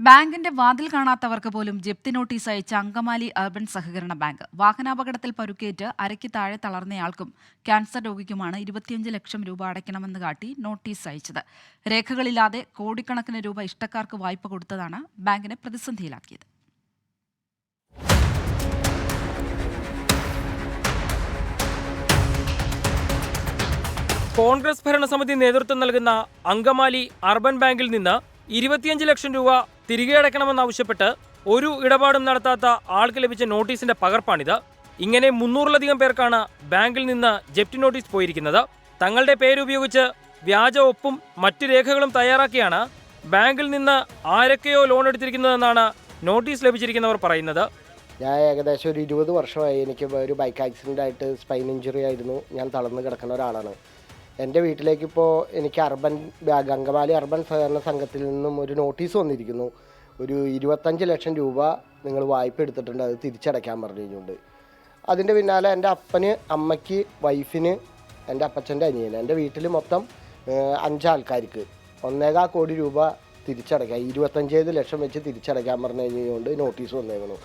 ബാങ്കിന്റെ വാതിൽ കാണാത്തവർക്ക് പോലും ജപ്തി നോട്ടീസ് അയച്ച അങ്കമാലി അർബൻ സഹകരണ ബാങ്ക്. വാഹനാപകടത്തിൽ പരുക്കേറ്റ് അരയ്ക്ക് താഴെ തളർന്നയാൾക്കും ക്യാൻസർ രോഗിക്കുമാണ് 25 ലക്ഷം രൂപ അടയ്ക്കണമെന്ന് കാട്ടി നോട്ടീസ് അയച്ചത്. രേഖകളില്ലാതെ കോടിക്കണക്കിന് രൂപ ഇഷ്ടക്കാർക്ക് വായ്പ കൊടുത്തതാണ് ബാങ്കിനെ പ്രതിസന്ധിയിലാക്കിയത്. കോൺഗ്രസ് ഭരണസമിതി നേതൃത്വം നൽകുന്ന അങ്കമാലി അർബൻ ബാങ്കിൽ നിന്ന് 25 ലക്ഷം രൂപ തിരികെ അടയ്ക്കണമെന്നാവശ്യപ്പെട്ട് ഒരു ഇടപാടും നടത്താത്ത ആൾക്ക് ലഭിച്ച നോട്ടീസിന്റെ പകർപ്പാണിത്. ഇങ്ങനെ 300-ലധികം പേർക്കാണ് ബാങ്കിൽ നിന്ന് ജപ്തി നോട്ടീസ് പോയിരിക്കുന്നത്. തങ്ങളുടെ പേരുപയോഗിച്ച് വ്യാജ ഒപ്പും മറ്റു രേഖകളും തയ്യാറാക്കിയാണ് ബാങ്കിൽ നിന്ന് ആരൊക്കെയോ ലോൺ എടുത്തിരിക്കുന്നതെന്നാണ് നോട്ടീസ് ലഭിച്ചിരിക്കുന്നവർ പറയുന്നത്. ഞാൻ ഏകദേശം ഒരു 20 വർഷമായി. എനിക്ക് ഒരു ബൈക്ക് ആക്സിഡൻ്റ് ആയിട്ട് സ്പൈൻ ഇഞ്ചുറി ആയിരുന്നു. ഞാൻ തളർന്ന് കിടക്കുന്ന ഒരാളാണ്. എൻ്റെ വീട്ടിലേക്കിപ്പോൾ എനിക്ക് അങ്കമാലി അർബൻ സഹകരണ സംഘത്തിൽ നിന്നും ഒരു നോട്ടീസ് വന്നിരിക്കുന്നു. ഒരു 25 ലക്ഷം രൂപ നിങ്ങൾ വായ്പ എടുത്തിട്ടുണ്ട്, അത് തിരിച്ചടയ്ക്കാൻ പറഞ്ഞു കഴിഞ്ഞുകൊണ്ട്. അതിൻ്റെ പിന്നാലെ എൻ്റെ അപ്പന്, അമ്മയ്ക്ക്, വൈഫിന്, എൻ്റെ അപ്പച്ചൻ്റെ അനിയന്, എൻ്റെ വീട്ടിൽ മൊത്തം 5 ആൾക്കാർക്ക് 1.25 കോടി രൂപ തിരിച്ചടയ്ക്കാം, 25 ലക്ഷം വെച്ച് തിരിച്ചടയ്ക്കാൻ പറഞ്ഞു കഴിഞ്ഞുകൊണ്ട് നോട്ടീസ് വന്നേക്കുന്നു.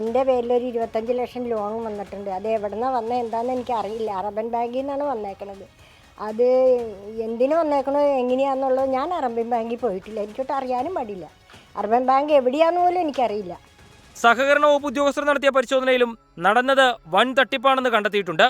എൻ്റെ പേരിലൊരു 25 ലക്ഷം ലോൺ വന്നിട്ടുണ്ട്. അത് എവിടെ നിന്നാണ് വന്നത് എന്താണെന്ന് എനിക്കറിയില്ല. അർബൻ ബാങ്കിൽ നിന്നാണ് വന്നേക്കണത്. അത് എന്തിനു വന്നേക്കണോ എങ്ങനെയാണെന്നുള്ളത് ഞാൻ അർബൻ ബാങ്കിൽ പോയിട്ടില്ല. എനിക്കൊട്ട് അറിയാനും പാടില്ല. അർബൻ ബാങ്ക് എവിടെയാണെന്ന് പോലും എനിക്കറിയില്ല. സഹകരണ വകുപ്പ് ഉദ്യോഗസ്ഥർ നടത്തിയ പരിശോധനയിലും നടന്നത് വൻ തട്ടിപ്പാണെന്ന് കണ്ടെത്തിയിട്ടുണ്ട്.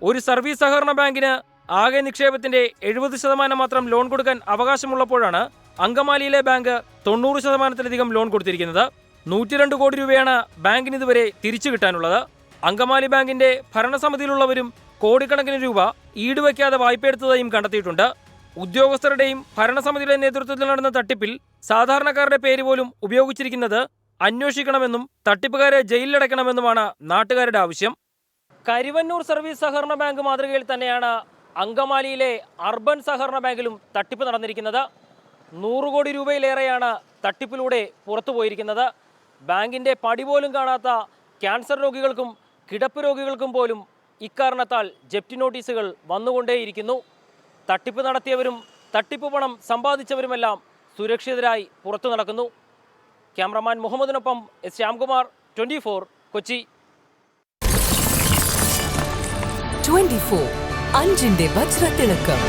ഒരു സർവീസ് സഹകരണ ബാങ്കിന് ആകെ നിക്ഷേപത്തിന്റെ 70% മാത്രം ലോൺ കൊടുക്കാൻ അവകാശമുള്ളപ്പോഴാണ് അങ്കമാലിയിലെ ബാങ്ക് 90%-ലധികം ലോൺ കൊടുത്തിരിക്കുന്നത്. 102 കോടി രൂപയാണ് ബാങ്കിന് ഇതുവരെ തിരിച്ചു കിട്ടാനുള്ളത്. അങ്കമാലി ബാങ്കിന്റെ ഭരണസമിതിയിലുള്ളവരും കോടിക്കണക്കിന് രൂപ ഈടുവയ്ക്കാതെ വായ്പയെടുത്തതായും കണ്ടെത്തിയിട്ടുണ്ട്. ഉദ്യോഗസ്ഥരുടെയും ഭരണസമിതിയുടെ നേതൃത്വത്തിൽ നടന്ന തട്ടിപ്പിൽ സാധാരണക്കാരുടെ പേര് പോലും ഉപയോഗിച്ചിരിക്കുന്നത് അന്വേഷിക്കണമെന്നും തട്ടിപ്പുകാരെ ജയിലിലടയ്ക്കണമെന്നുമാണ് നാട്ടുകാരുടെ ആവശ്യം. കരുവന്നൂർ സർവീസ് സഹകരണ ബാങ്ക് മാതൃകയിൽ തന്നെയാണ് അങ്കമാലിയിലെ അർബൻ സഹകരണ ബാങ്കിലും തട്ടിപ്പ് നടന്നിരിക്കുന്നത്. 100 കോടി രൂപയിലേറെയാണ് തട്ടിപ്പിലൂടെ പുറത്തുപോയിരിക്കുന്നത്. ബാങ്കിന്റെ പടി പോലും കാണാത്ത ക്യാൻസർ രോഗികൾക്കും കിടപ്പ് രോഗികൾക്കും പോലും ഇക്കാരണത്താൽ ജപ്തി നോട്ടീസുകൾ വന്നുകൊണ്ടേയിരിക്കുന്നു. തട്ടിപ്പ് നടത്തിയവരും തട്ടിപ്പ് പണം സമ്പാദിച്ചവരുമെല്ലാം സുരക്ഷിതരായി പുറത്തു നടക്കുന്നു. ക്യാമറമാൻ മുഹമ്മദിനൊപ്പം ശ്യാംകുമാർ, 24 കൊച്ചി. 24 അഞ്ചിന്റെ വജ്രത്തിളക്കം.